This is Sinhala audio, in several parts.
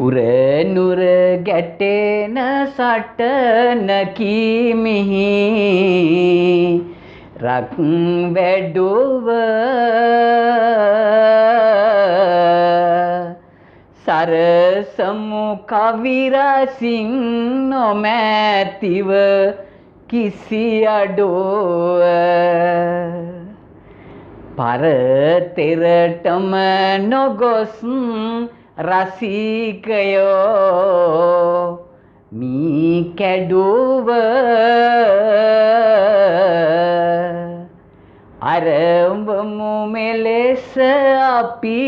පුරනුර ගැටෙන සටනකි මිහි රක් වැඩුව සරසමු කවි රසින් නොමැතිව කිසි අඩුව පරතරටම නොගොස් රසිකයෝ මී කැඩුව අරඹමු මෙලෙස අපි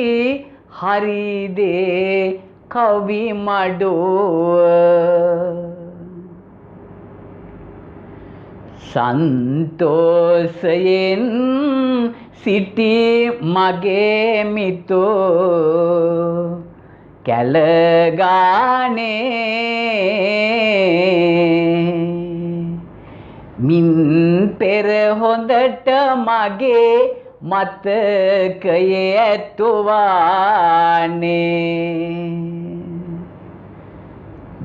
හරිදේ කවි මඩුව සන්තෝෂයෙන් සිටි මගේ මිතෝ කැලගානේ මින් පෙර හොඳට මගේ මතකයේ ඇතුවානේ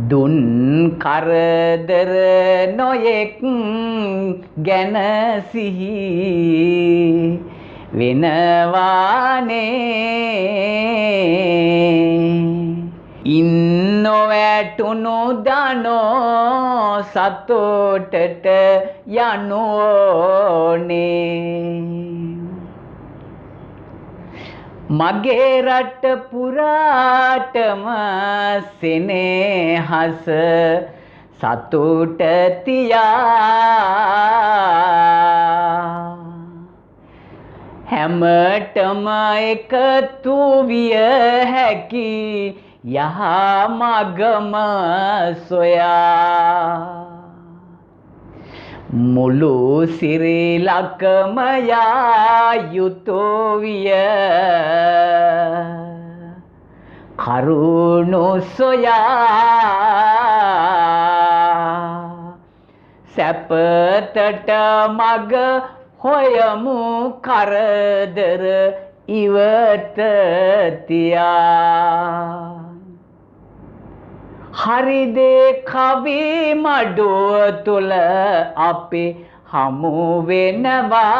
දුන් කරදර නොයෙක් ගැන සිහි වෙනවානේ ඉන්නොවැටුණු දනෝ සතෝටට යනෝනේ මගේ රට පුරාටම සෙනෙහස සතුට තියා හැමතෙම එකතු විය හැකි යහ මගම සොයා මුළු සිරිලකම යා යුතු විය කරුණු සොයා සැපතට මග හොයමු කරදර ඉවත තියා හරිදේ කවි මඩුව තුල අපි හමු වෙනවා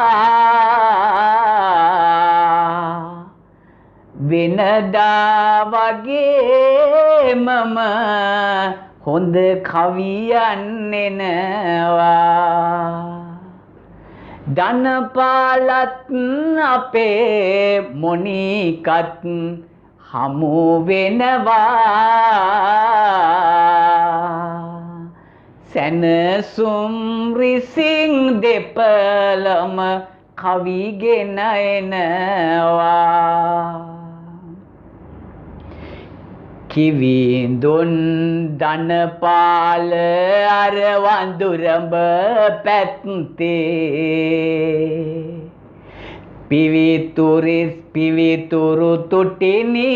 වෙනදා වගේ මම හොඳ කවියන් එනවා ධනපාලත් අපේ මොනිකත් හමු වෙනවා සැනසුම් රිසින් දෙපළම කවිගෙන එනවා කිවිඳුන් ධනපාල අර වඳුරඹ පැත්තේ පිවිතුරු තුටිනි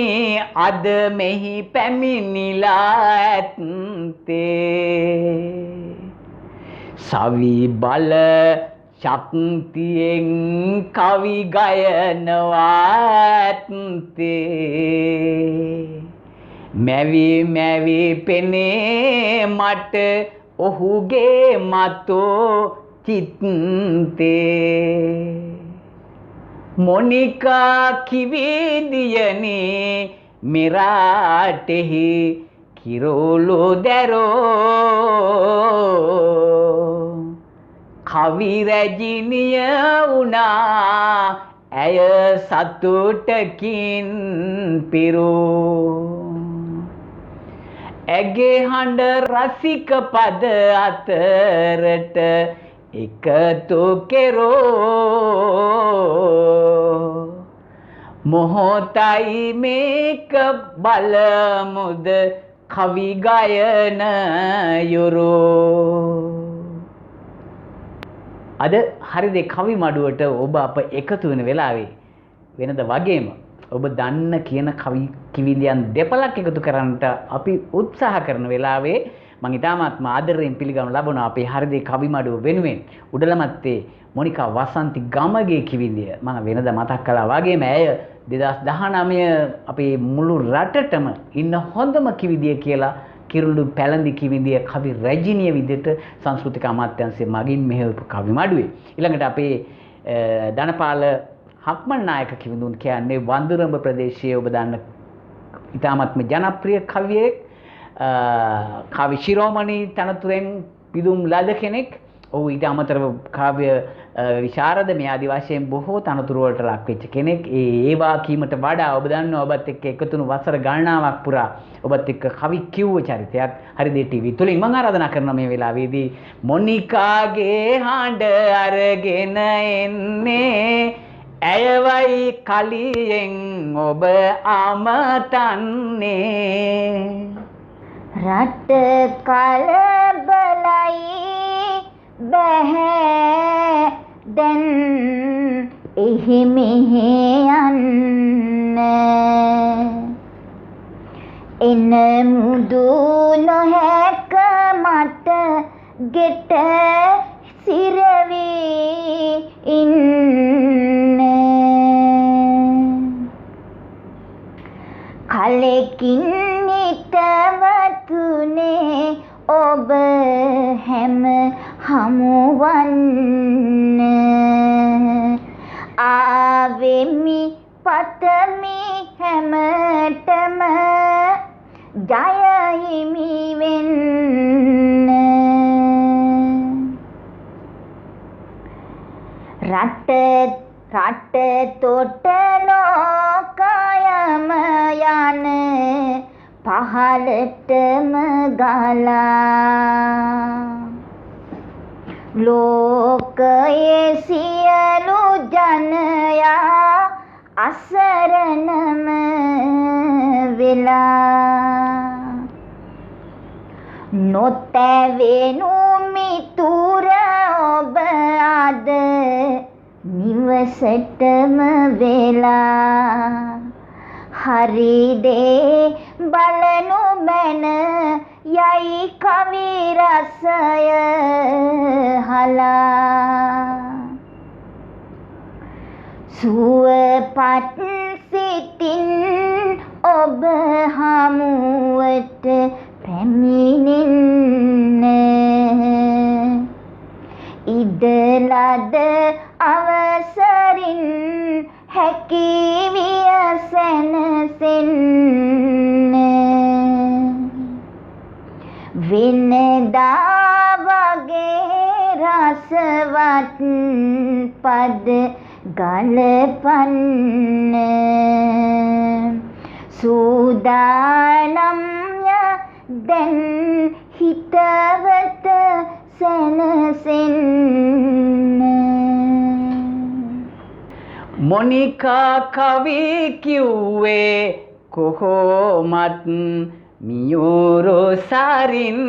අද මෙහි පැමිණිලා ඇත්තේ සවි බල ශක්තියෙන් කවි ගයනවා ඇත්තේ මැවි පෙනේ මට ඔහුගේ මතෝ චිත්තේ මොනිකා කිවිදියනි මෙරාටෙහි කිරෝලු දැරෝ කවි රැජිනිය වුණා ඇය සතුටකින් පිරෝ ඇගේ හඬ රසික පද අතරට එකතු කෙරෝ මොහොතයි මේක බලමුද කවි ගයන යුරෝ අද හරිද කවි මඩුවට ඔබ අප එකතු වෙන වෙලාවේ වෙනද වගේම ඔබ දන්න කියන කවි කිවිඳියන් දෙපළක් එකතු කරන්නට අපි උත්සාහ කරන වෙලාවේ මම ඉතාමත්ම ආදරයෙන් පිළිගනු ලබන අපේ හරිදේ කවිමඩුව වෙනුවෙන් උඩලමත්තේ මොනිකා වසන්ති ගමගේ කිවිඳිය මම වෙනද මතක් කළා වගේම ඇය 2019 අපේ මුළු රටටම ඉන්න හොඳම කිවිඳිය කියලා කිරුළු පැලඳි කිවිඳිය කවි රැජිනිය විදිහට සංස්කෘතික අමාත්‍යාංශයේ මගින් මෙහෙවපු කවිමඩුවේ ඊළඟට අපේ ධනපාල හක්මන් නායක කිවිඳුන් කියන්නේ වඳුරඹ ප්‍රදේශයේ ඔබ දන්න ඉතාමත්ම ජනප්‍රිය කවියෙක් කවි ශිරෝමණී තනතුරෙන් පිදුම් ලද කෙනෙක්. ඔහු ඊට අමතරව කාව්‍ය විශාරද මේ ආදි වශයෙන් බොහෝ තනතුරු වලට ලක් වෙච්ච කෙනෙක්. ඒවා කීමට වඩා ඔබ දන්නවා ඔබත් එක්ක එකතුණු වසර ගණනාවක් පුරා ඔබත් එක්ක කවි කිව්ව චරිතයක් හරිදේ ටීවී තුලින් මම ආරාධනා කරනවා මේ වෙලාවේදී මොනිකාගේ හඬ අරගෙන එන්නේ ඇයවයි කලියෙන් ඔබ අමතන්නේ රට කලබලයි බැහැ දැන් එහි මෙහි යන්න එන මුදු නොහැක මට ගෙට සිරවි ඉන්න කලකින් නිතවතුනේ ඔබ හැම හමුවන්න ආවෙමි පතමි හැමතෙම ජයහිමි වෙන්න රට තොට ලෝකයම යන පහළටම ගලා ලෝකයේ සියලු ජනයා අසරණම වෙලා නොතැවෙනු මිතුර ඔබ අද නිවසටම වෙලා හරිදේ බලනු මැන යයි කවි රසය හලා සුවපත් සිතින් ඔබ හමුවට පැමිණෙන්න ඉදලද අවසරින් හැකි වියසනසෙන්න වෙනදා වගේ රසවත් පද ගලපන්න සූදානම් දැන් හිතවත සැනසෙන්න මොනිකා කවි කිව්වේ කොහොමත් මියුරු සරින්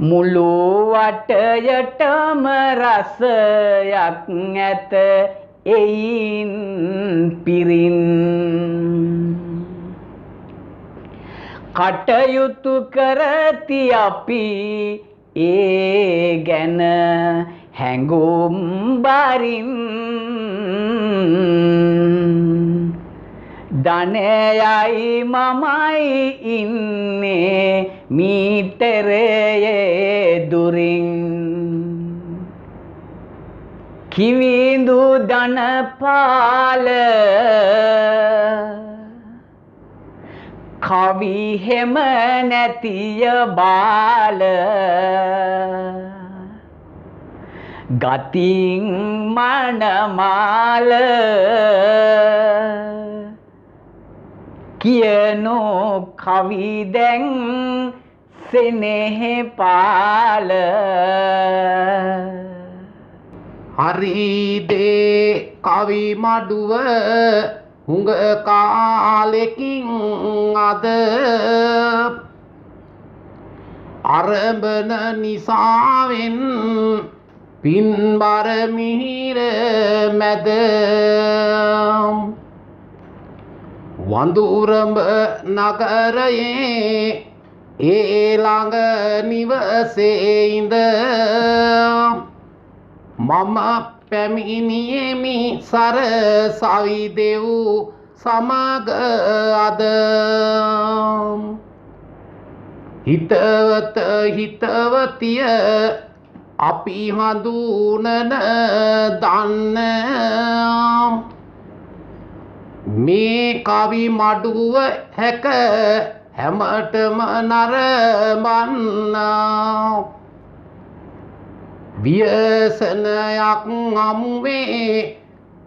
මුළු වටයටම රසයක් ඇත එයින් පිරින් කටයුතු කරති අපි ඒ ගැන හැඟුම් බරින් ධනයයි මමයි ඉන්නේ මීටරයේ දුරින් කිවිඳු ධනපාල කවි හෙම නැතිය බාල ගතින් මනමාල කියනෝ කවි දැන් සෙනෙහ පාල හරිදේ කවි මඩුව හුඟ කාලෙකින් අද අරඹන නිසාවෙන් පින්බර මිහිර මැද වඳුරඹ නගරයේ ඒ ළඟ නිවසේ ඉඳ මම පැමිණියෙමි සරසවි දෙව් සමග අද හිතවත හිතවතිය අපි හඳුනන දන්න මේ කවි මඩුව හැක හැමටම නරඹන්න ව්‍යසනයක් හමුවේ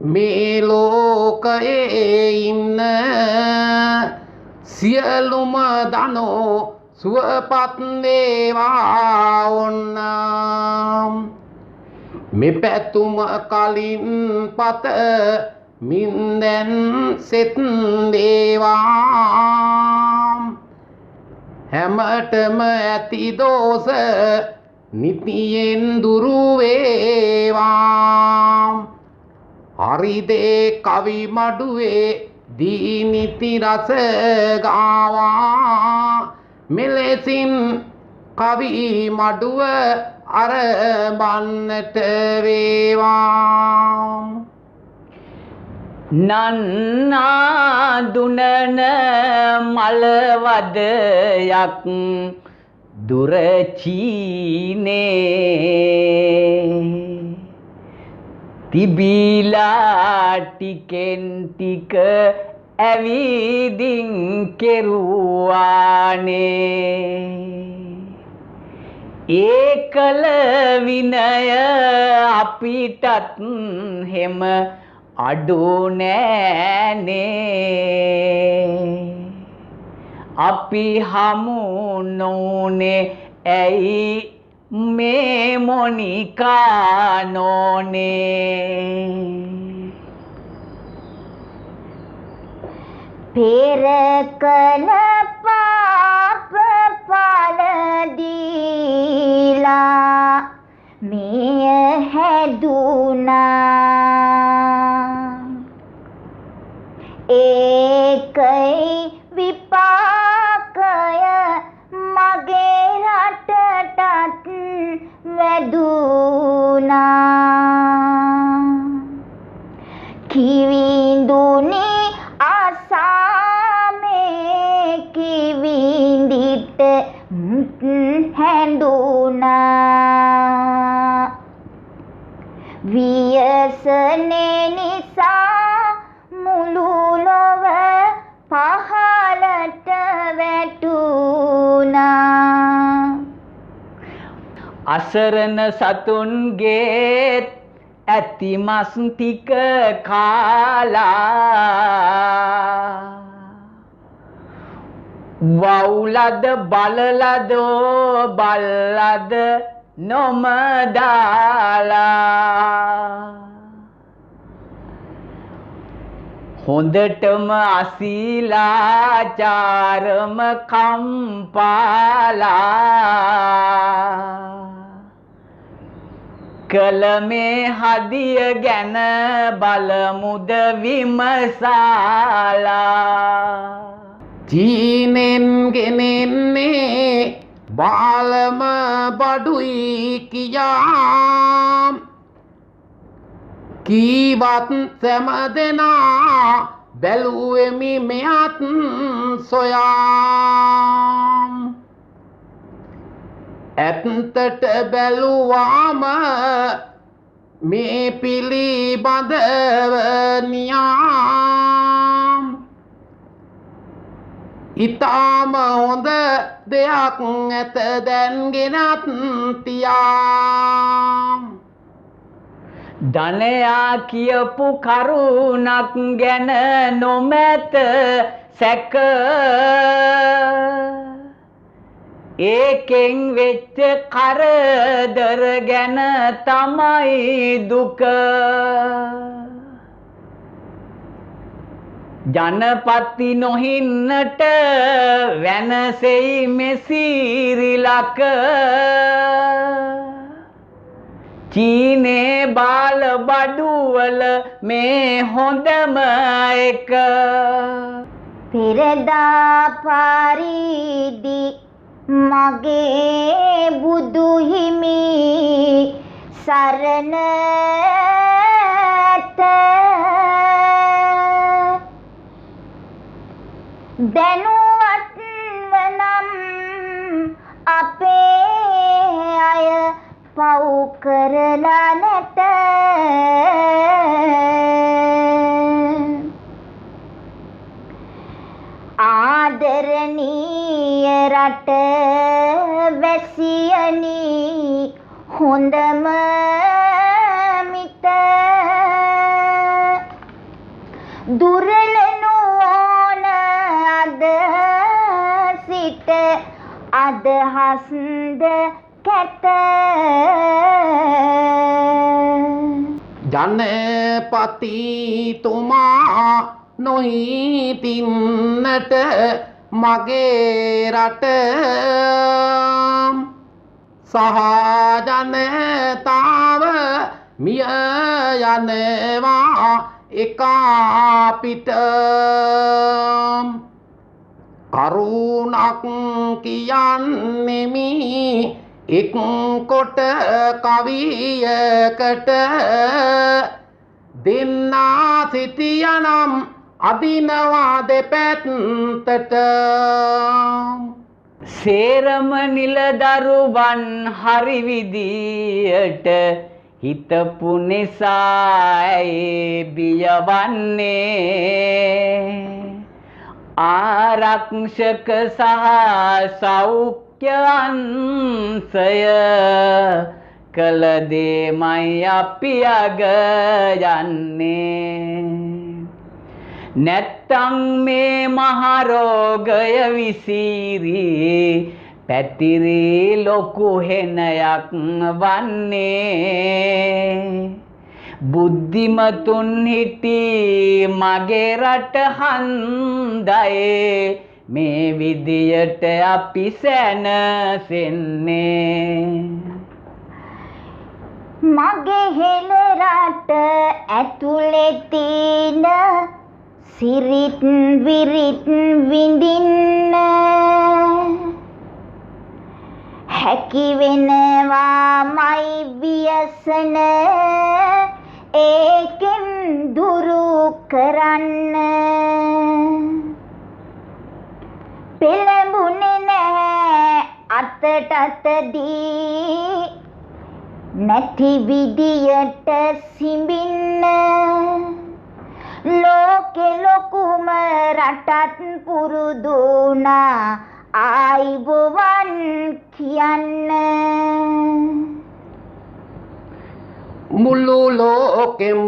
මේ ලෝකයේ ඉන්න සියලුම දනෝ සුවපත් වේවා ඔන්න මේ පැතුම කලින් පත මින්දැන් සෙත් වේවා හැමතෙම ඇති දෝෂ නිතියෙන් දුරු වේවා හරිදේ කවි මඩුවේ දී නිති රස ගාවා මෙලෙසින් කවි මඩුව අරඹන්නට වේවා නන්නා දුනන මලවදයක් දුර චීනේ තිබිලා ටිකෙන් ටික ඇවිදින් කෙරුවානේ ඒකල විනය අපිටත් හෙම අඩු නෑනේ අපි හමු නොනේ ඇයි මේ මොනිකා නොනේ පෙර කළ පාප පල දීලා මෙය හැදුනා ඒකයි විපාකය මගේ රටටත් වැදුනා කිවිඳුනි අසාමේ කිවිඳිට හැඳුනා ව්‍යසනේ නිසා මුළු ලොව පහලට වැටුණා අසරණ සතුන්ගේ ඇති මස් ටික කාලා වවුලද බලලද බල්ලද නොම දාලා හොඳටම අසීලාචාරම කම්පාලා කළ මේ හදිය ගැන බලමුද විමසාලා චීනෙන් ගෙනෙන්නේ බාලම බඩුයි කියා කීවත් සෑම දෙනා බැලුවෙමි මෙයත් සොයා ඇත්තට බැලුවාම මේ පිළිබඳව නියාම් ඉතාම හොඳ දෙයක් ඇත දැන්ගෙනත් තියාම් ධනයා කියපු කරුණක් ගැන නොමැත සැක ඒකෙන් වෙච්ච කරදර ගැන තමයි දුක ජනපති නොහින්නට වෙනසෙයි මෙසිරිලක චීනේ බාල බඩුවල මේ හොඳම එක පෙරදා පරිදි මගේ බුදු හිමි සරණ ඇත. දැනුවත් වනම් අපේ අය පව් කරලා නැත. ආදරණීය රට වැසියනි හොඳම මිත දුරල නොවන අද සිට අදහස්ද කැත. ජනපතිතුමා නොහිටින්නට මගේ රට සහ ජනතාව මිය යනවා එකාපිට. කරුණක් කියන්නෙමි එක් කොට කවියකට දෙන්නා සිටියනම් අදිනවා දෙපැත්තට. සේරම නිලදරුවන් හරි විදියට හිතපු නිසායි බියවන්නේ. ආරක්ෂක සහ සෞඛ්‍ය අංශය කළ දේමයි අපි අග යන්නේ. නැත්තං මේ මහරෝගය විසිරී පැතිරී ලොකු හෙනයක් වන්නේ. බුද්ධිමතුන් හිටි මගේ රට හන්දයේ මේ විදියට අපි සැනසෙන්නේ. මගේ හෙළ රට ඇතුලේ තියෙන සිරිත් විරිත් විඳින්න හැකි වෙනවාමයි ව්‍යසන ඒකෙන් දුරු කරන්න. පෙළඹුනේ නැහැ අතට අතදී නැති විදියට සිඹින්න. ලෝකෙ ලොකුම රටත් පුරුදුනා ආයිබෝවන් කියන්න. මුළු ලෝකෙම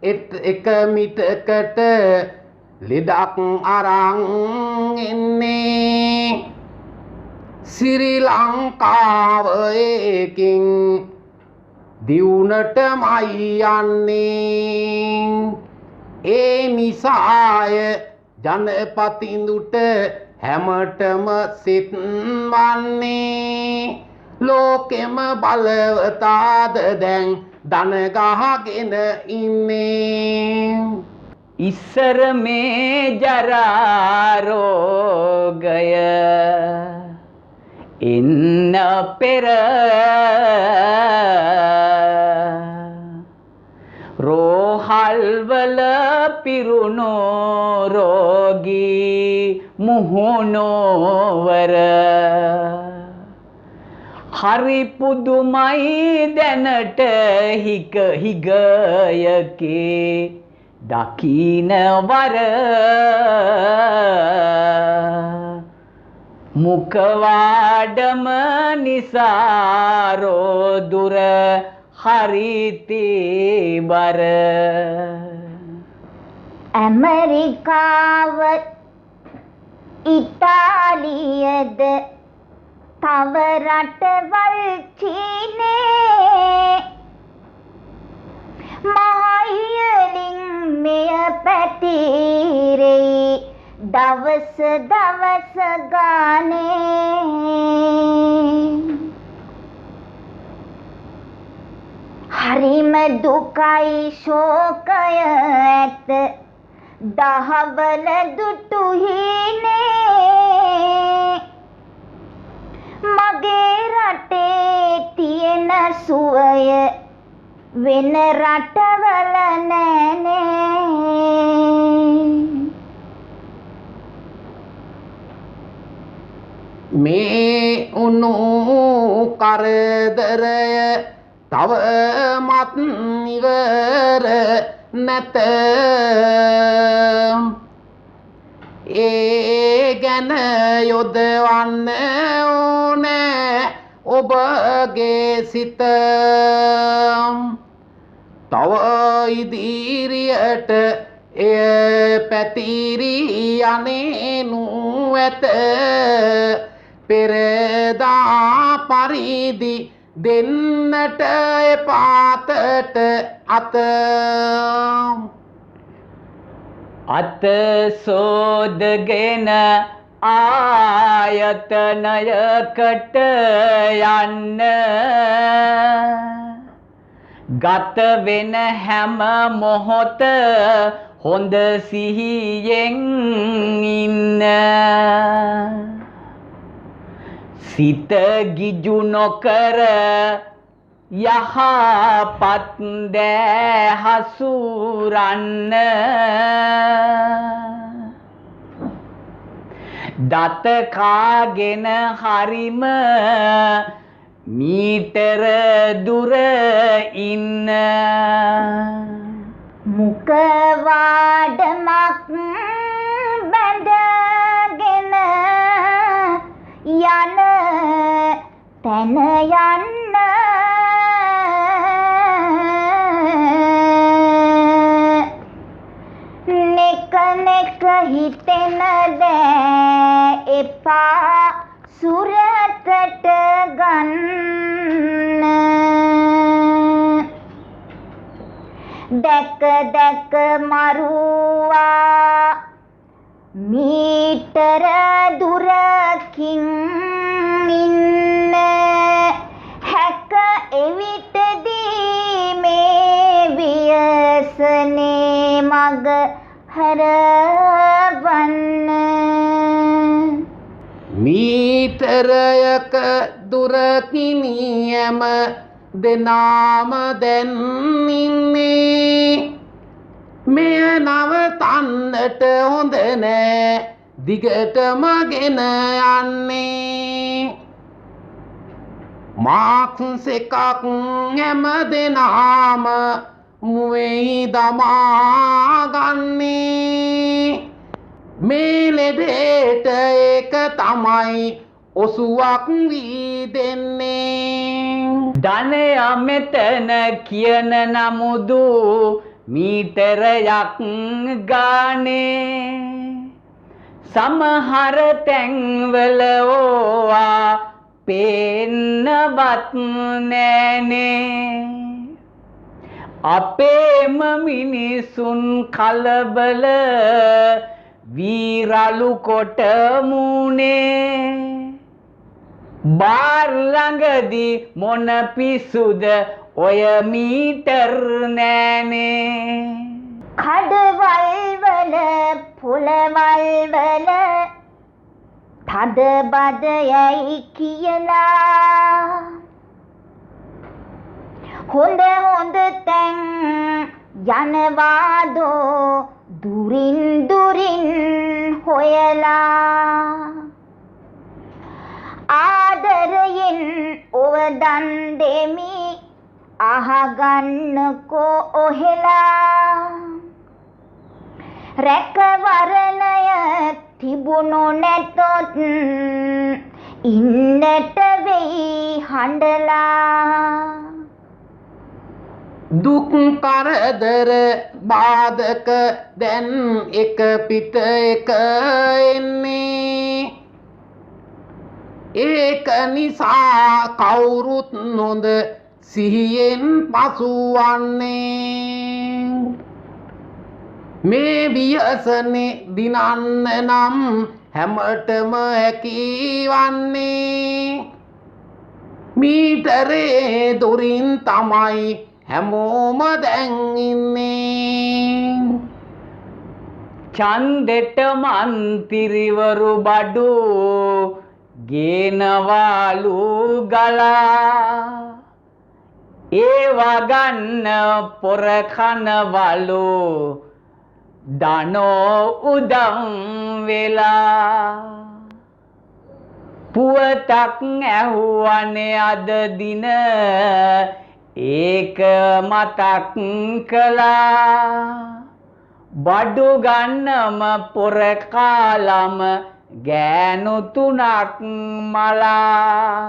එක මිටකට ලෙඩක් අරන් එන්නේ. ශ්‍රී ලංකාව ඒකින් දියුණටමයි යන්නේ. ඒ නිසාය ජනපතිඳුට හැමටම සිත් වන්නේ. ලෝකෙම බලවතාද දැන් දන ගහගෙන ඉන්නේ. ඉස්සර මේ ජරා රෝගය ඉන්න පෙර රෝහල්වල පිරුණු රෝගී මුහුණුවර හරි පුදුමයි දැනට හිගයකේ දකින්නවර. මුඛවාඩම නිසාරෝ දුර හරිතේබර. ඇමරිකාව ඉතාලියද තව රටවල් චීනේ මහයියලින් මෙය පැතිරෙයි දවස ගානේ. හරිම දුකයි ශෝකය ඇත දහවල දුටු හීනේ මගේ රටේ තියෙන සුවය වෙන රටවල නෑනේ. මේ උණු කරදරය තවමත් ඉවර නැත. ඒ ගැන යොදවන්න ඕනෑ ඔබගේ සිත. තව ඉදිරියට එය පැතිරී යන්නේනු ඇත. පෙරදා පරිදි දෙන්නට එපාතට අත. අත සෝදගෙන ආයතනයකට යන්න ගත වෙන හැම මොහොත හොඳ සිහියෙන් ඉන්න. සිත ගිජු නොකර යහපත් දෑ හසුරන්න. දත කාගෙන හරිම මීටර දුර ඉන්න. මුඛවාඩමක් බැඳගෙන යන තැන යන්න. නෙක නෙක හිතෙන දෑ එපා සුරතට ගන්න. දැක දැක මරුවා මීටර දුරකින් ඉන්න. හැක එවිටදී මේ ව්‍යසනේ මග හරවන්න. මීටරයක දුරකින් යම දෙනාම දැන් ඉන්නේ. මෙය නවතන්නට හොඳ නෑ දිගටම ගෙන යන්නේ. මාක්ස් එකක් හැම දෙනාම මුවෙහි දමා ගන්නේ. මේ ලෙඩේට ඒක තමයි ඔසුවක් වී දෙන්නේ. ධනය මෙතන කියන නමුදු මීටරයක් ගානේ. සමහර තැන්වල ඕවා පේන්නවත් නෑනේ. අපේම මිනිසුන් කලබල වීරලු කොට මුනේ. බාර් ළඟදී මොන පිසුද ඔය මීටර් නෑනේ. කඩවල් වල පොළවල් වල තද බද යයි කියලා හොඳ හොඳ තැන් යනවාදෝ දුරින් දුරින් හොයලා. ආදරයෙන් ඔව දන් දෙමි අහගන්නකෝ ඔහෙලා. රැකවරණය තිබුණු නැතොත් ඉන්නට වෙයි හඬලා. දුක් කරදර බාධක දැන් එක පිට එක එන්නේ. ඒක නිසා කවුරුත් නොද සිහියෙන් පසුවන්නේ. මේ ව්‍යසනේ දිනන්න නම් හැමටම හැකිවන්නේ. මීටරේ දුරින් තමයි හැමෝම දැන් ඉන්නේ. ඡන්දෙට මන්තිරිවරු බඩු ගේනවාලු ගලා ඒවා ගන්න පොර කනවලු දනෝ උදම් වෙලා පුවතක් ඇහුවනේ අද දින ඒක මතක් කළා බඩු ගන්නම පොර කාලම ගෑනු තුනක් මලා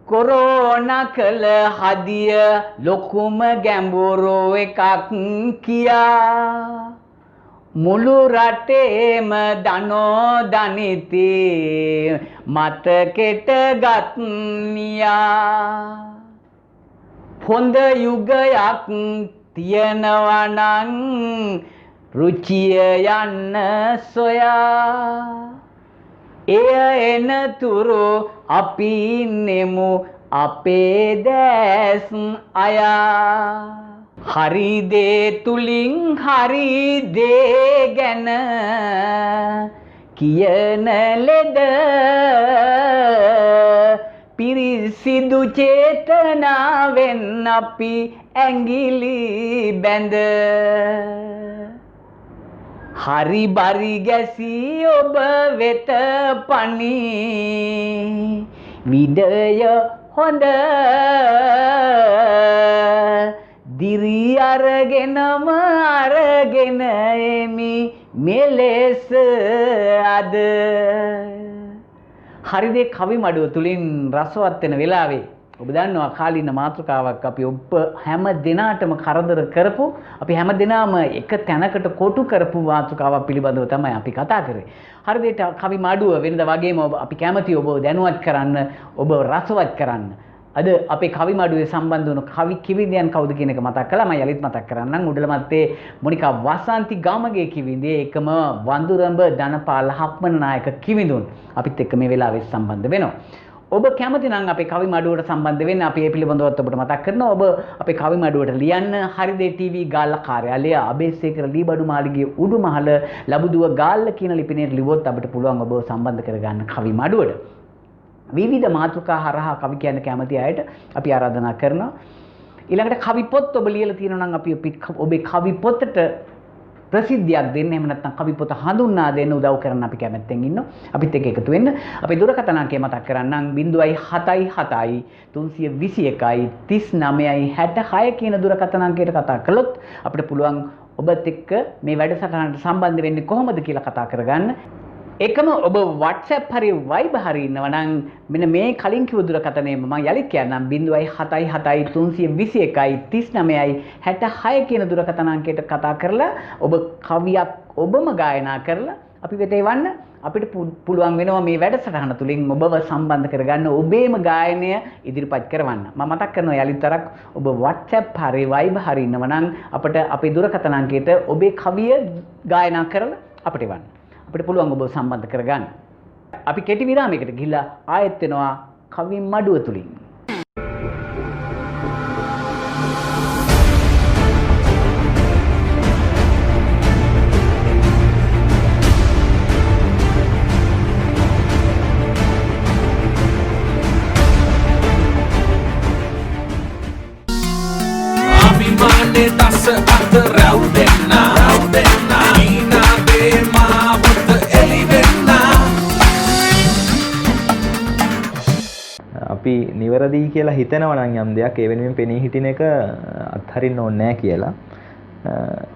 කොරෝනා කළ හදිය ලොකුම ගැඹුරු එකක් කියා මුළු රටේම දනෝ දනිති මතකෙට ගත්නියා හොඳ යුගයක් තියනවා නම් රුචිය යන්න සොයා එය එනතුරු අපි ඉන්නෙමු අපේ දැස් අයා හරි දේ තුලින් හරි දේ ගැන කියන ලෙඩ පිරිසිදු චේතනාවෙන් අපි ඇඟිලි බැඳ හරි බරි ගැසී ඔබ වෙත පනි විඩය හොඳ දිරි අරගෙනම අරගෙන එමි මෙලෙස අද හරිදේ කවි මඩුව තුලින් රසවත් වෙන වෙලාවේ ඔබ දන්නවා කාලින මාතෘකාවක් අපි ඔබ හැම දිනාටම කරදර කරපු අපි හැම දිනාම එක තැනකට කොටු කරපු මාතෘකාවක් පිළිබඳව තමයි අපි කතා කරේ. හරිදේට කවි මඩුව වෙනද වගේම අපි කැමති ඔබ දැනුවත් කරන්න ඔබ රසවත් කරන්න. අද අපේ කවි මඩුවේ සම්බන්ධ වුණු කවි කිවිඳියන් කවුද කියන එක මතක් කළා. මම යලිත් මතක් කරන්නම්. උඩලමත්තේ මොනිකා වසන්ති ගමගේ කිවිඳේ එකම වඳුරඹ ධනපාල හක්මන නායක කිවිඳුන් අපිත් එක්ක මේ වෙලාවේ සම්බන්ධ වෙනවා. ඔබ කැමති නම් අපේ කවි මඩුවට සම්බන්ධ වෙන්න අපි ඒ පිළිබඳව ඔබට මතක් කරනවා. ඔබ අපේ කවි මඩුවට ලියන්න හරිදේ ටීවී ගාල්ල කාර්යාලය අබේසේකර ලීබඩු මාලිගයේ උඩුමහල ලබුදුව ගාල්ල කියන ලිපිනයට ලිව්වොත් අපිට පුළුවන් ඔබ සම්බන්ධ කරගන්න කවි මඩුවට. විවිධ මාතෘකා හරහා කවි කියන්න කැමති අයට අපි ආරාධනා කරනවා. ඊළඟට කවි පොත් ඔබ ලියලා තියෙනවා නම් අපි ඔබේ කවි පොතට ප්‍රසිද්ධියක් දෙන්න එහෙම නැත්නම් කවි පොත හඳුන්වා දෙන්න උදව් කරන්න අපි කැමැත්තෙන් ඉන්නවා. අපිත් එක්ක එකතු වෙන්න. අපේ දුරකථන අංකය මතක් කරන්නම් 077 321 39 66 කියන දුරකථන අංකයට කතා කළොත් අපිට පුළුවන් ඔබත් එක්ක මේ වැඩසටහනට සම්බන්ධ වෙන්නේ කොහොමද කියලා කතා කරගන්න. එකම ඔබ WhatsApp හරි Viber හරි ඉන්නවා නම් මෙන්න මේ කලින් කිව්ව දුරකථනය මම යලිත් කියන්නම් 077 321 39 66 කියන දුරකථන අංකයට කතා කරලා ඔබ කවියක් ඔබම ගායනා කරලා අපි වෙත එවන්න. අපිට පුළුවන් වෙනවා මේ වැඩසටහන තුලින් ඔබව සම්බන්ධ කරගන්න ඔබේම ගායනය ඉදිරිපත් කරවන්න. මම මතක් කරනවා යලිතරක් ඔබ WhatsApp හරි Viber හරි ඉන්නවා නම් අපිට අපේ දුරකථන අංකයට ඔබේ කවිය ගායනා කරලා අපිට එවන්න. අපිට පුළුවන් ඔබ සම්බන්ධ කරගන්න. අපි කෙටි විරාමයකට ගිහිල්ලා ආයෙත් වෙනවා කවි මඩුව තුලින්. අභිමානේ දස අත රැව් දෙන්න ඊනාදේ මාවත එළිවෙන්න. අපි නිවැරදි කියලා හිතනවා නම් යම් දෙයක් ඒ වෙනුවෙන් පෙනී හිටින එක අත්හරින්න ඕනේ නැහැ කියලා.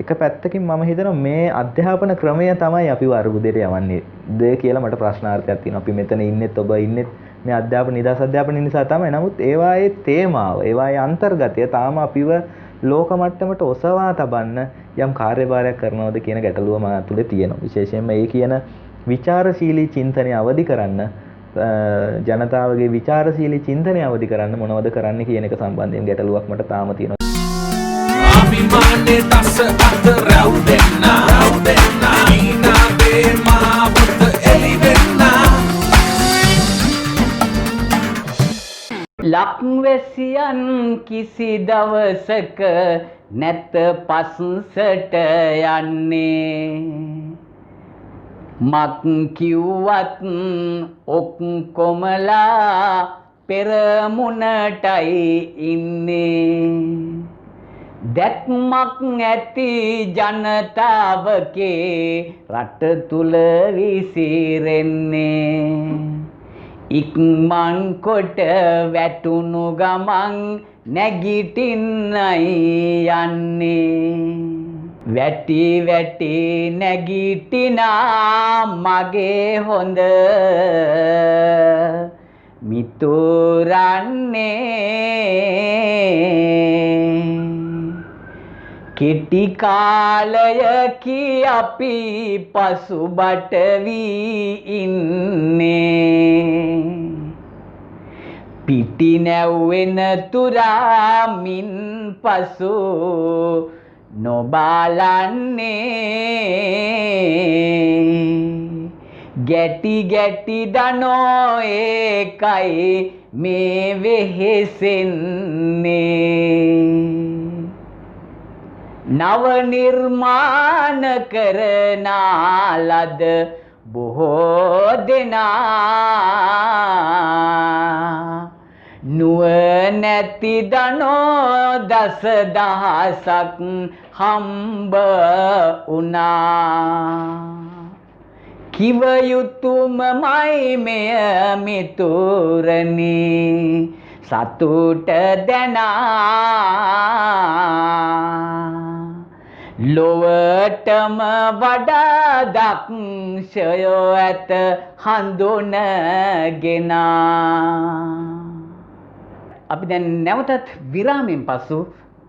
එක පැත්තකින් මම හිතනවා මේ අධ්‍යාපන ක්‍රමය තමයි අපිව අරුබුදයට යවන්නේද කියලා මට ප්‍රශ්නාර්ථයක් තියෙනවා. අපි මෙතන ඉන්නෙත් ඔබ ඉන්නෙත් මේ අධ්‍යාපන නිදහස් අධ්‍යාපනය නිසා තමයි. නමුත් ඒවායේ තේමාව, ඒවායේ අන්තර්ගතය තාම අපිව ලෝක මට්ටමට ඔසවා තබන්න යම් කාර්යභාරයක් කරනවද කියන ගැටලුව මා තුලේ තියෙනවා. විශේෂයෙන්ම මේ කියන විචාරශීලී චින්තනය අවදි කරන්න, ජනතාවගේ විචාරශීලී චින්තනය අවදි කරන්න මොනවද කරන්න කියන එක සම්බන්ධයෙන් ගැටලුවක් මට තාම තියෙනවා. අභිමානේ දස අත රැව් දෙන්න ඊනාදේ මාවත එළිවෙන්න. ලක්වැසියන් කිසි දවසක නැත පස්සට යන්නේ මක් කිව්වත් ඔක්කොමලා පෙරමුණටයි ඉන්නේ දැක්මක් ඇති ජනතාවගේ රට තුල විසිරෙන්නේ ඉක්මන් කොට වැටුණු ගමන් නැගිටින්නයි යන්නේ වැටි වැටි නැගිටිනා මගේ හොඳ මිතුරන්නේ කෙටි කාලයකි අපි පසුබට වී ඉන්නේ පිටි නැවෙන තුරාමින් පසු නොබාලන්නේ ගැටි ගැටි දනෝ ඒකයි මේ වෙහෙසෙන්නේ නව නිර්මාණ කරන ලද බොහෝ දෙනා නුවණැති දනෝ දස දහසක් හම්බ වුණා කිව යුතුමයි මෙය මිතුරනි සතුට දැනා ලොවටම වඩා දක්ෂයෝ ඇත හඳුනගෙන අපි දැන් නැවතත් විරාමයෙන් පසු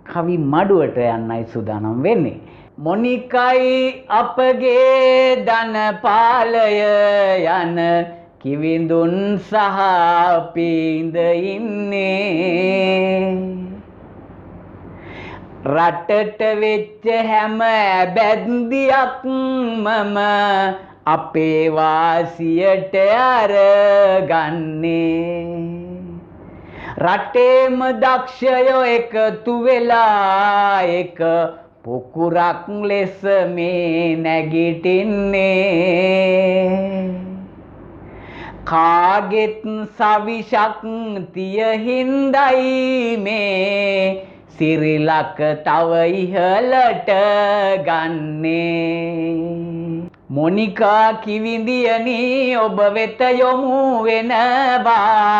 කවි මඩුවට යන්නයි සූදානම් වෙන්නේ මොනිකයි අපගේ ධනපාලය යන කිවිඳුන් සහ පින්ද ඉන්නේ රටට වෙච්ච හැම බැන්දියක්මම අපේ වාසියට අරගන්නේ රටේම දක්ෂයෝ එකතු වෙලා එක පොකුරක් ලෙස මේ නැගිටින්නේ කාගෙත් සවිශක්තිය හින්දයි මේ සිරිලක තව ඉහළට ගන්නේ මොනිකා කිවිඳියනි ඔබ වෙත යොමු වෙනවා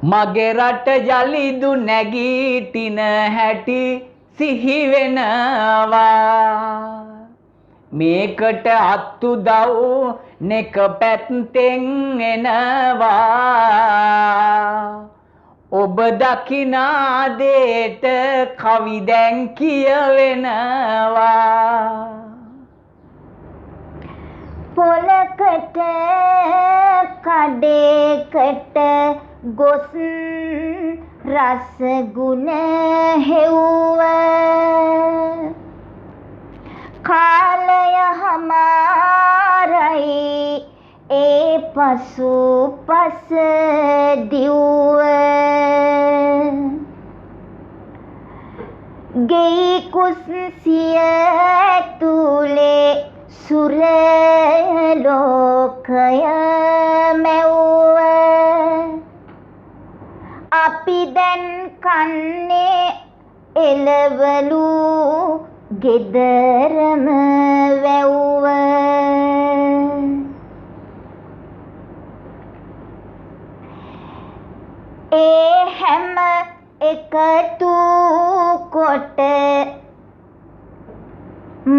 මගේ රට ජලිදු නැගිටින හැටි සිහි වෙනවා මේකට අත්උදව් නෙක පැත්තෙන් එනවා ඔබ දකිනා දේට කවි දැන් කියවෙනවා පොලකට කඩේකට ගොස් රසගුණ හෙව්ව කාලය හමාරයි ඒ පසු පස දිව්ව ගෙයි කුස්සිය ඇතුලේ සුරලෝකය මැව්ව අපි දැන් කන්නේ එළවලු ගෙදරම වැව්ව ඒ හැම එකතු කොට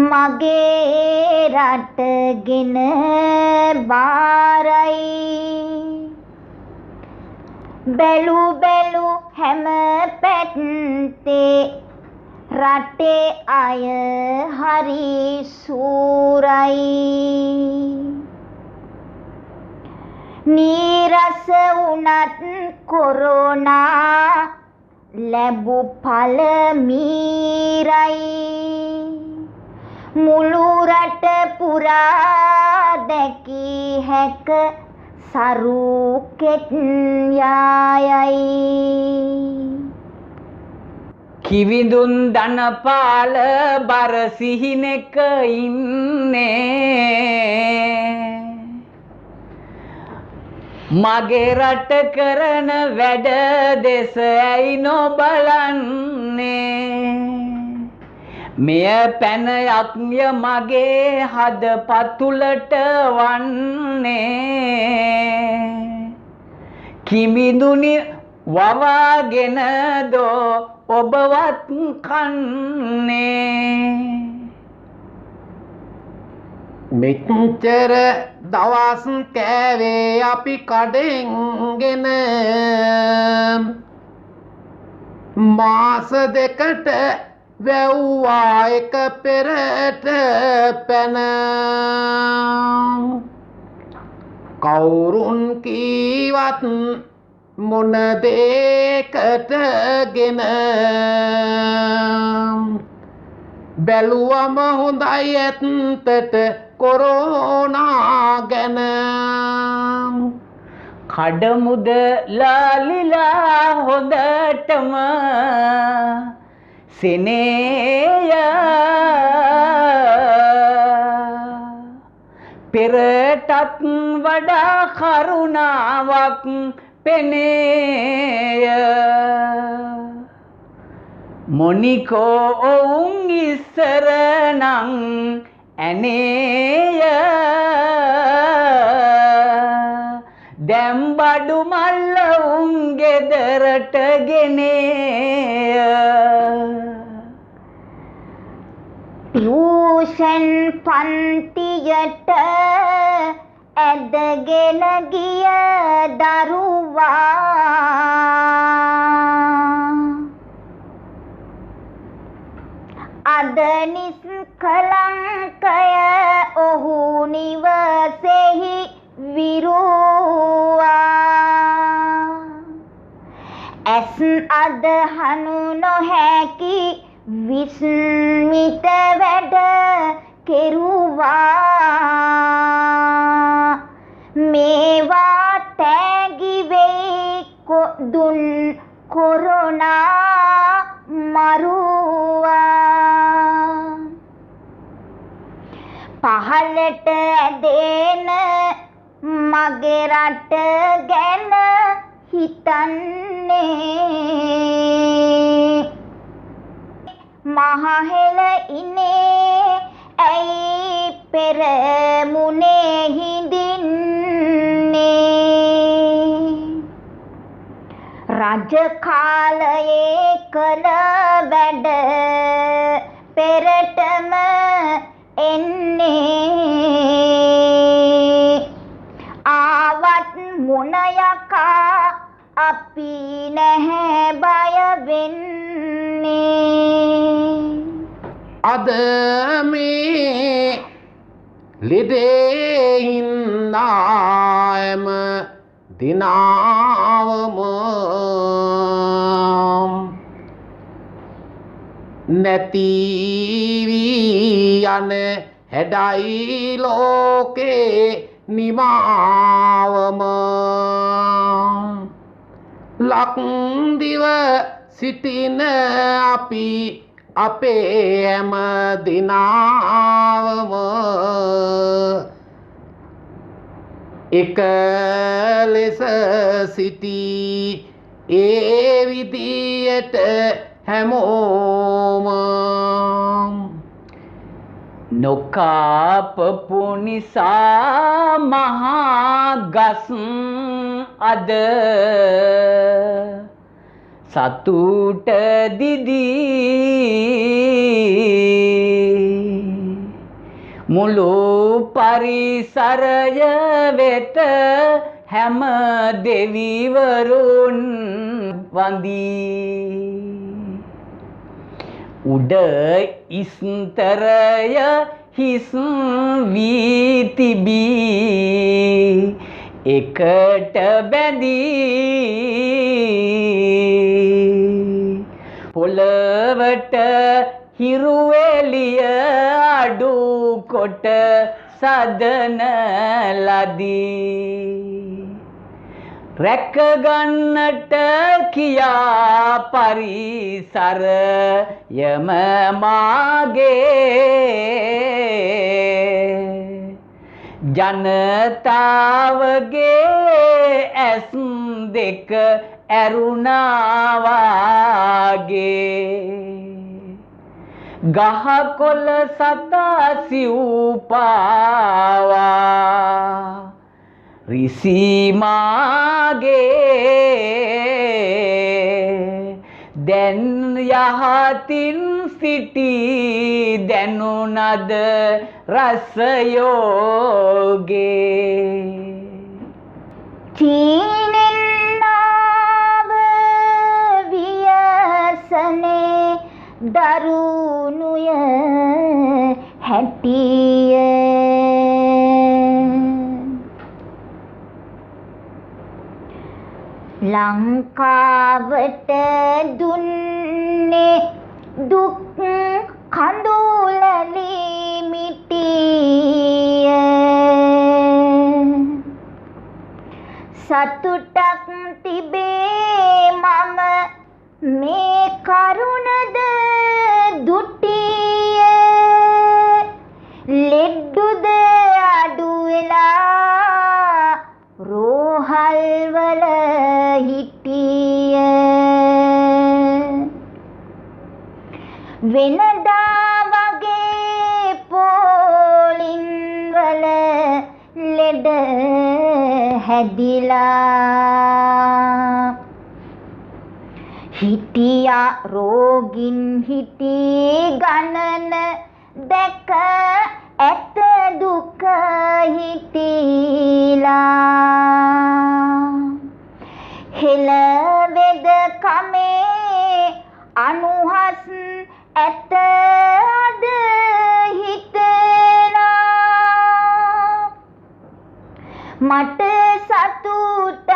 මගේ රටගෙන බාරයි බැලු බැලු හැම පැත්තේ රටේ අය හරි සූරයි නීරස වුණත් කොරෝනා ලැබු ඵල මීරයි මුළු රට පුරා දැකී හැක සරු කෙත් යායයි කිවිඳුන් ධනපාල බර සිහිනෙක ඉන්නේ මගේ රට කරන වැඩ දෙස ඇයි නොබලන්නේ මෙය පැනයක් මගේ හද පතුලට වන්නේ කිමිඳුනි වවාගෙන දෝ ඔබවත් කන්නේ මෙච්චර දවස් කෑවේ අපි කඩෙන්ගෙන මාස දෙකට වැව්වා එක පෙරට පැන කවුරුන් කීවත් මොන දෙකටගෙන බැලුවම හොඳයි ඇත්තට කොරෝනා ගැන කඩමුදලාලිලා හොඳටම සෙනේය පෙරටත් වඩා කරුණාවක් පෙනේය මොනිකෝ ඔවුන් ඉස්සර නං ඇනේය දැම් බඩු මල්ල උන් ගෙදරට ගෙනේය ටියුෂන් පන්තියට ඇදගෙන ගිය දරුවා අද නිස්කලංකය ඔහු නිවසෙහි විරුවා ඇස් අදහනු නොහැකි විස්මිත වැඩ කෙරුවා මේවා තෑගි වෙයි දුන් කොරෝනා මරුවා පහලට ඇදෙන මගේ රට ගැන හිතන්නේ මහහෙල ඉනේ ඇයි පෙරමුණේ හිඳින්නේ රජ කාලයේ කළ වැඩ පෙරටම එන්නේ ආවත් මොන යකා අපි නැහැ බය වෙන්නේ අද මේ ලෙඩේ හින්දාම දිනාවම නැති වී යන හැඩයි ලෝකේ නිමාවම ලක්දිව සිටින අපි අපේ හැම දිනාවම එක ලෙස සිටී ඒ විදියට හැමෝම නොකාපපු නිසා මහා ගස් අද සතුට දිදී මුළු පරිසරය වෙත හැම දෙවිවරුන් වඳී උඩ ඉස්තරය හිස් වී තිබී එකට බැඳී පොළවට හිරු එළිය අඩු කොට සදන ලදී රැකගන්නට කියා පරිසරයම මාගේ ජනතාවගේ ඇස් දෙක ඇරුණාවාගේ ගහකොළ සතා සිව්පාවා රිසීමාගේ දැන් යහතින් සිටි දැනුණද රසයෝගේ චීනෙන්නාව වියසනේ දරුණුය හැටිය ලංකාවට දුන්නේ දුක් කඳුලලි මිටිය සතුටක් තිබේ මම මේ කරුණද දුටිය ලෙඩ්ඩුද අඩු වෙලා රෝහල්වල හිටිය වෙනදා වගේ පොලින්වල ලෙඩ හැදිලා හිටියා රෝගින් හිටි ගණන දැක ඇත දුක හිටිලා හෙළ වෙද කමේ අනුහස් ඇත අද හිතලා මට සතුටක්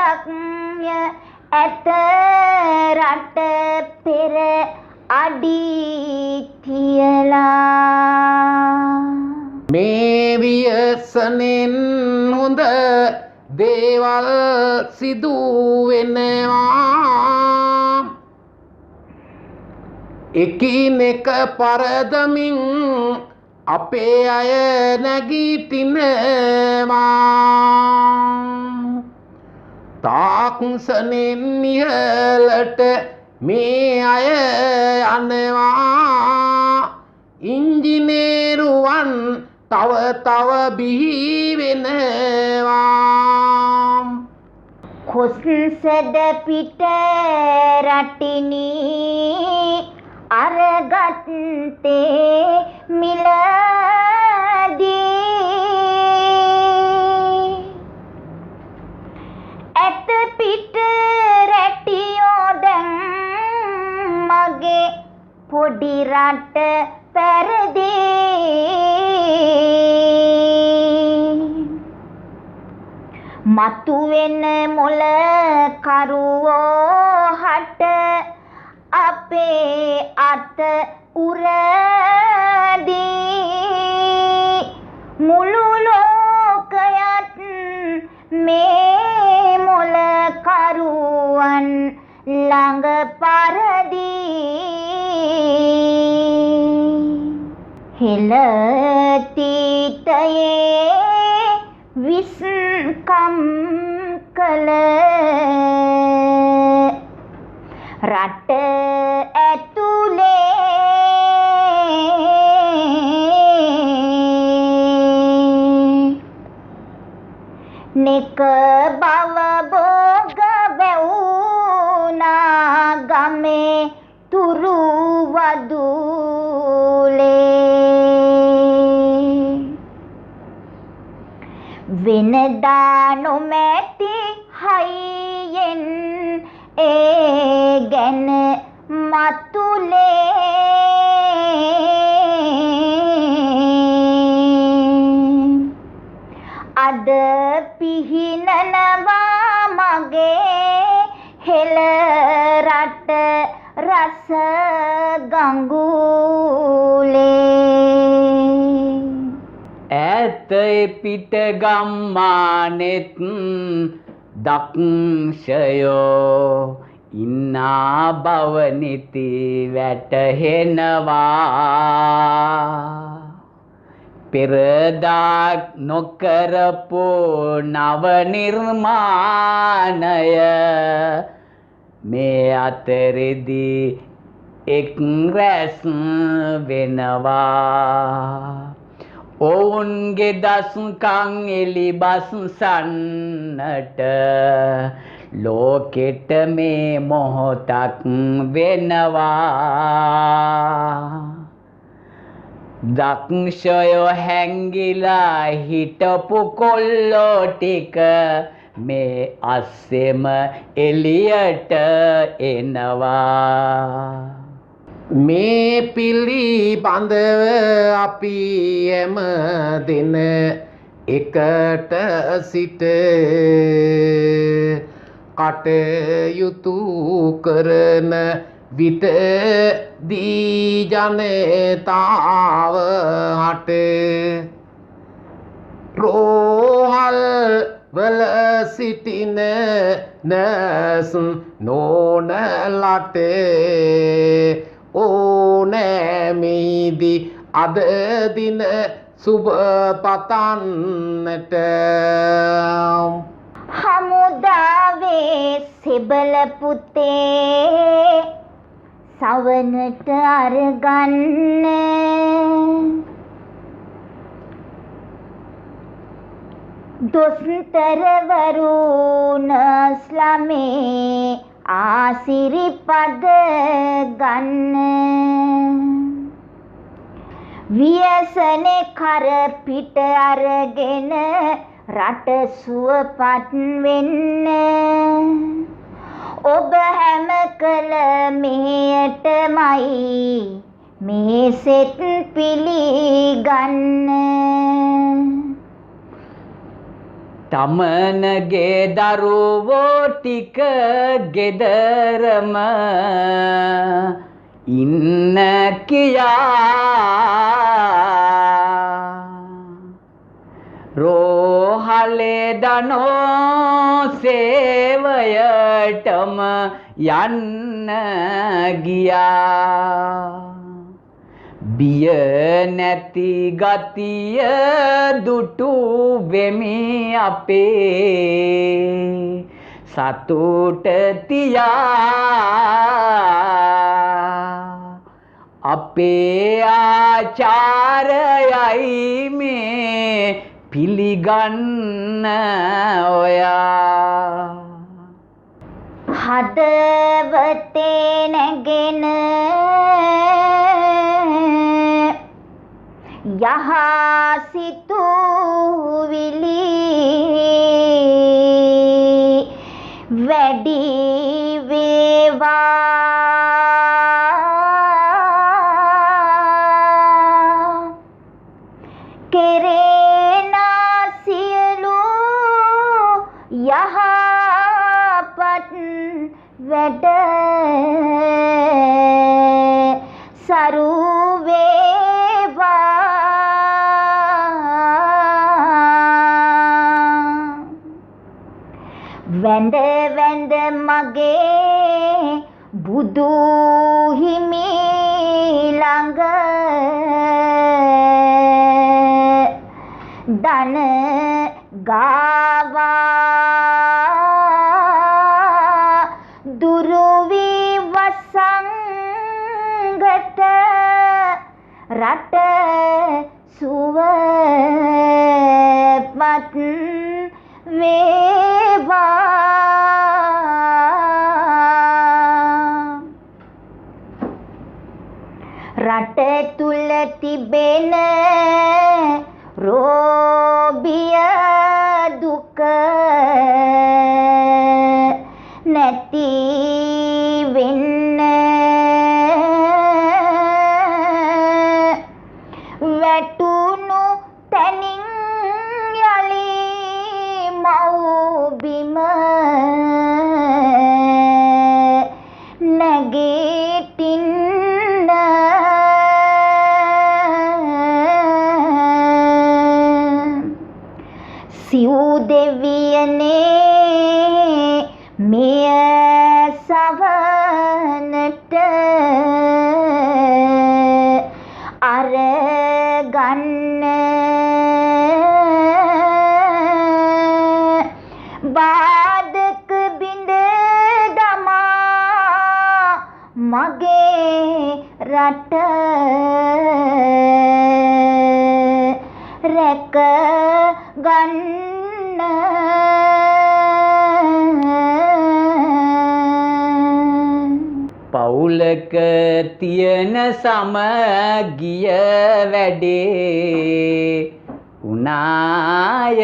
ඇත රට පෙර අඩි තියලා මේ වියසනෙන් හොඳ දේවල් සිදු වෙනවා එකිනෙක පරදමින් අපේ අය නැගිටිනවා තාක්ෂණයෙන් ඉහළට මේ අය යනවා ඉංජිනේරුවන් තව තව බිහි වෙනවා කොස්සද පිට රටිනි අරගත්තේ මිලදී ඇත පිට රැටියෝ දැන් මගේ පොඩි රට පැරදී මතුවෙන මොල කරුවෝ හට අපේ අත උරදී මුළු ලෝකයත් මේ මොල කරුවන් ළඟ පරදී හෙළ තීතයේ විස්කම් කළ රට ඇතුලේ නෙක බව භෝග වැවුනා ගමේ තුරු වදුලේ වෙනදා නොමැති හයියෙන් ඒ ගැන මතුලේ අද පිහිනනවා මගේ හෙළ රට රස ගඟුලේ ඈත පිට ගම්මානෙත් දක්ෂයෝ ඉන්නා බව නිති වැටහෙනවා පෙරදා නොකරපු නව නිර්මාණය මේ අතරෙදී එක් රැස් වෙනවා ඔවුන්ගේ දස්කං එලිබස්සන්නට ලෝකෙට මේ මොහොතක් වෙනවා දක්ෂයෝ හැංගිලා හිටපු කොල්ලෝ ටික මේ අස්සෙම එළියට එනවා මේ පිළිබඳව අපි එම දෙන එකට සිට කටයුතු කරන විට දී ජනතාව හට රෝහල් වල සිටින නර්ස් නෝනලට ඕනෑමේදී අද දින සුබ පතන්නට හමුදාවේ සෙබල පුතේ සවනට අරගන්න දොස්තරවරු නස්ලමේ ආසිරිපද ගන්න වියසනේ කර පිට අරගෙන රට සුවපත් වෙන්න ඔබ හැම කළ මෙයටමයි මේ සෙත් පිළිගන්න තමනගේ දරුවෝ ටික ගෙදරම ඉන්න කියා රෝහලේ දනෝ සේවයටම යන්න ගියා බිය නැති ගතිය දුටු වෙමි අපේ සතුට තියා අපේ ආචාරයයි මේ පිළිගන්න ඔයා හදවතේ නැගෙන යහසිතුවිලි වැඩි වේවා කෙරෙන සියලු යහපත් වැඩ සරු වැඳ වැඳ මගේ බුදු හිමි ළඟ දන ගාවා දුරු වී වසංගත රට සුවපත් වේවා රට තුල තිබෙන රෝගිය දුක නැති වෙන්න වැටුණු තැනින් යලි මව්බිම නැගිටින්න සිව් දෙවියනේ අරගන්න බාධක බිඳ දමා මගේ රට රැක ගන්න පවුලක තියෙන සමගිය වැඩේ උනාය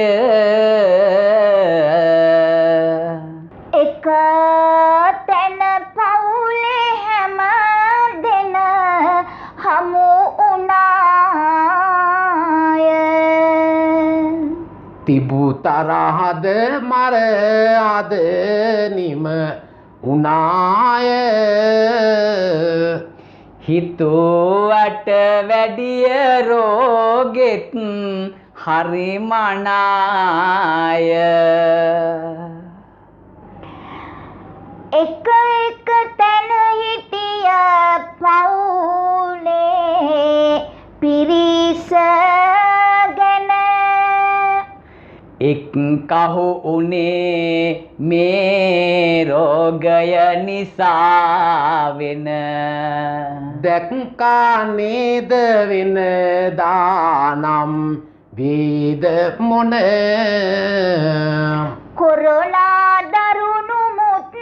එක තැන පවුලේ හැම දෙන හමු උනාය තිබූ තරහද මර අද නිම උනාය හිතුවට වැඩිය රෝගෙත් හරිමනාය එක එක තැන හිටිය පවුලේ පිරිස ගැන එක් කහු උනේ මේ රෝගය නිසා වෙන දැක්කා නේද වෙනදානම් වේද මොන කොරෝනා දරුණු මුත්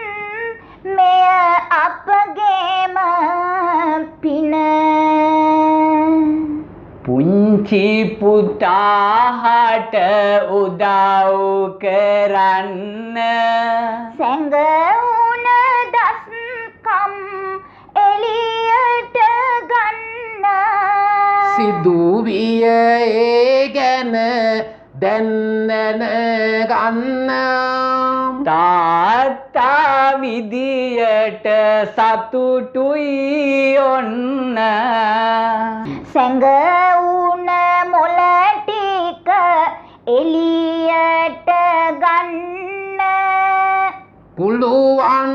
මෙය අපගේම පින පුංචි පුතාහට උදව් කරන්න සැඟවුණ දස්කම් එළියට ගන්න සිදුවිය ඒ ගැන දැන්නන ගන්න තාත්තා විදියට සතුටුයි ඔන්න සැඟවුණ මොළ ටික එළියට ගන්න පුළුවන්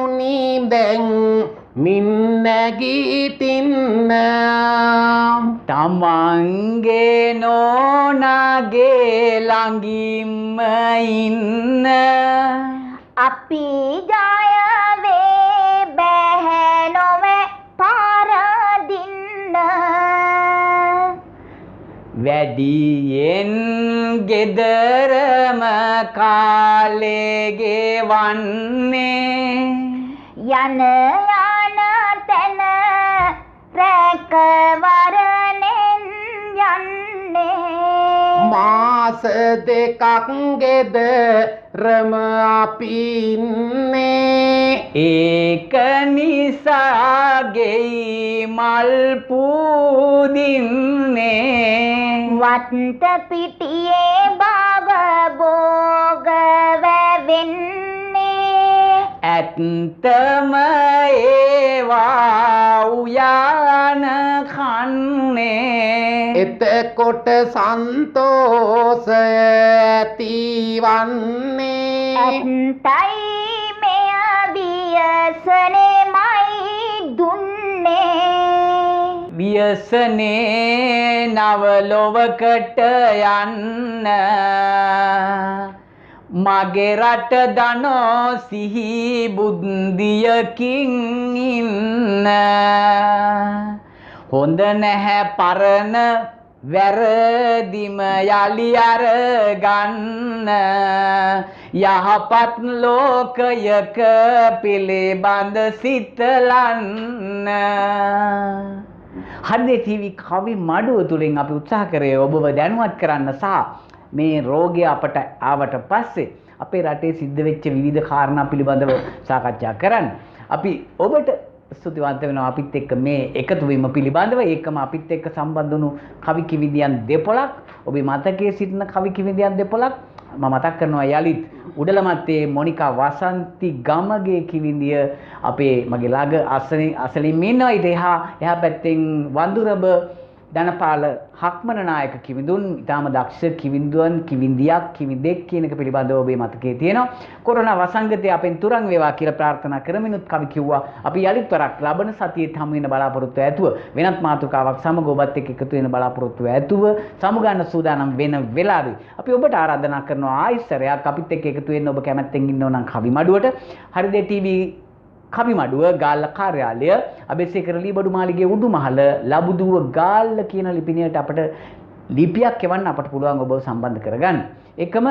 උනී දැන් මින් නැගිටින්න තමන්ගේ නෝනාගේ ළඟින්ම ඉන්න අපි ජය වේ බැහැ නොවේ පාරදින්න වැඩියෙන් ගෙදරම කාලේ ගෙවන්නේ යන තැන රැකවරණෙන් යන්නේ මාස දෙකක් ගෙදරම අපි ඉන්නේ ඒක නිසා ගෙයි මල් පූදින්නේ වත්ත පිටියේ බව භෝග වැවෙන්නේ ඇත්තම ඒවා උයාන කන්නේ එතකොට සන්තෝෂය ඇතිවන්නේ ඇත්තයි මෙය ව්‍යසනෙමයි දුන්නේ ව්‍යසනේ නවලොවකට යන්න මගේ රට දනෝ සිහි බුද්ධියකින් ඉන්න හොඳ නැහැ පරණ වැරදිම යලි අරගන්න යහපත් ලෝකයක පිළිබඳ සිතලන්න හරිද ටීවී කවි මඩුව තුලින් අපි උත්සාහ කරේ ඔබව දැනුවත් කරන්න සහ මේ රෝගය අපට ආවට පස්සේ අපේ රටේ සිද්ධ වෙච්ච විවිධ කාරණා පිළිබඳව සාකච්ඡා කරන්න. අපි ඔබට ස්තුතිවන්ත වෙනවා අපිත් එක්ක මේ එකතු වීම පිළිබඳව. ඒකම අපිත් එක්ක සම්බන්ධ වුණු කවි කිවිදියන් දෙපොළක්, ඔබේ මතකයේ සිටින කවි කිවිදියන් දෙපොළක් මම මතක් කරනවා යලිත්. උඩලමත්තේ මොනිකා වසන්ති ගමගේ කිවිදිය අපේ මගේ ළඟ අසලින් ඉන්නවා. ඊට එහා පැත්තෙන් වඳුරබ ධනපාල හක්මනනායක කිවිඳුන් ඊටාම දක්ෂ කිවිඳුන් කිවිඳියක් කිවිඳෙක් කියන එක පිළිබඳව ඔබේ මතකයේ තියෙනවා. කොරෝනා වසංගතය අපෙන් තුරන් වේවා කියලා ප්‍රාර්ථනා කරමිනුත් කවි කිව්වා. අපි යලිත් වරක් ලබන සතියේත් හමු වෙන බලාපොරොත්තු ඇතුව වෙනත් මාතෘකාවක් සමග ඔබත් එක්ක එකතු වෙන බලාපොරොත්තු ඇතුව සමුගන්න සූදානම් වෙන වෙලාවේ අපි ඔබට ආරාධනා කරනවා ආයිසරයක් අපිත් එක්ක එකතු වෙන්න ඔබ කැමැත්තෙන් ඉන්නව නම් කවි මඩුවට හරිද ටීවී කවි මඩුව ගාල්ල කාර්යාලය අබේසේකර ලීබඩු මාලිගයේ උඩුමහල ලබුදුව ගාල්ල කියන ලිපිණයට අපට ලිපියක් එවන්න අපට පුළුවන් ඔබව සම්බන්ධ කරගන්න. එකම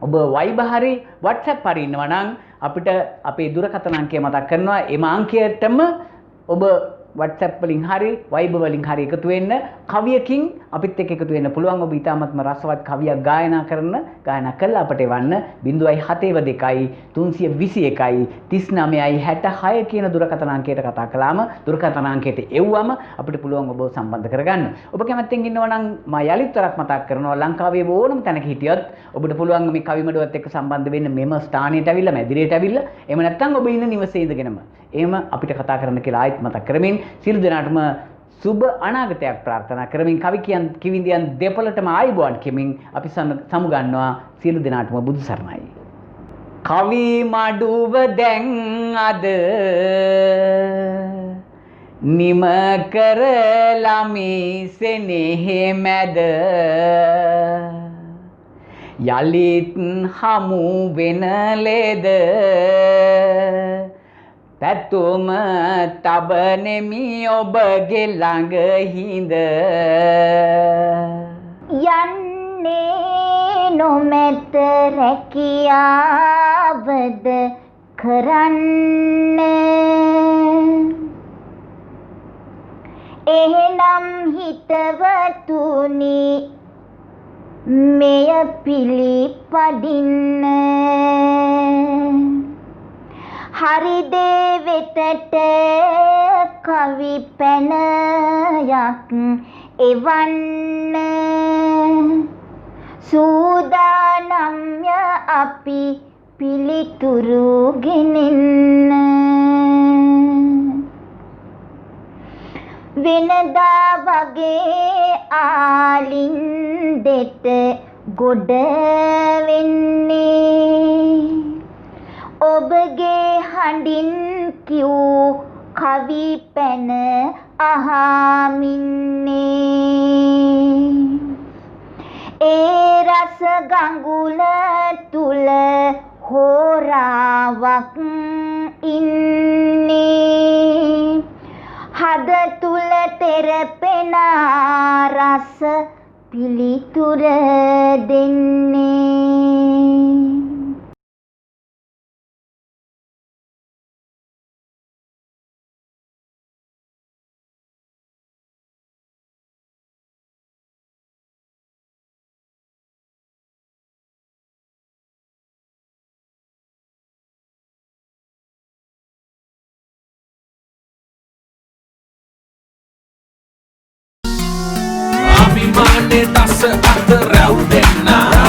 ඔබ Viber හරි WhatsApp හරි ඉන්නවා නම් අපිට අපේ දුරකථන අංකය මතක් කරනවා. එම අංකයටම ඔබ WhatsApp වලින් හරි Viber වලින් හරි එකතු වෙන්න කවියකින් අපිත් එක්ක එකතු වෙන්න පුළුවන්. ඔබ ඊටාත්ම රසවත් කවියක් ගායනා කළා අපට එවන්න 072 321 39 66 කියන දුරකථන අංකයට කතා කළාම දුරකථන අංකයට එව්වම අපිට පුළුවන් ඔබව සම්බන්ධ කරගන්න. ඔබ කැමැත්තෙන් ඉන්නවා නම් මම යලිත් වරක් මතක් කරනවා ලංකාවේ ඕනම තැනක හිටියොත් ඔබට පුළුවන් මේ කවි මඩුවත් එක්ක සම්බන්ධ වෙන්න මෙම ස්ථානයට ඇවිල්ලා මැදිරියට ඇවිල්ලා එහෙම නැත්නම් ඔබ ඉන්න නිවසේ ඉඳගෙනම එහෙම අපිට කතා කරන්න කියලා ආයෙත් මතක් කරමින් සියලු දෙනාටම සුබ අනාගතයක් ප්‍රාර්ථනා කරමින් කිවිඳියන් දෙපළටම ආයුබෝවන් කෙමින් අපි සමුගන්නවා සියලු දෙනාටම බුදු සරණයි. කවි මඩුව දැන් අද නිම කරලා මිසෙනෙහි මැද යලිත් හමු වෙන ලේද පැතුම තබනෙමි ඔබගේ ළඟ හිඳ යන්නේ නොමැත රැකියාවද කරන්න එහෙනම් හිතවතුනි මෙය පිළිපදින්න හරි දේ වෙතට කවි පැනයක් එවන්න සූදානම්ය අපි පිළිතුරු ගෙනෙන්න වෙනදා වගේ ආලින්දෙට ගොඩ වෙන්නේ ඔබගේ හඬින් කියූ කවි පැන අහමින්නේ ඒ රස ගඟුල තුල හෝරාවක් ඉන්නේ හද තුල තෙරපෙන රස පිළිතුර දෙන්නේ අභිමානේ දස අත රැව් දෙන්න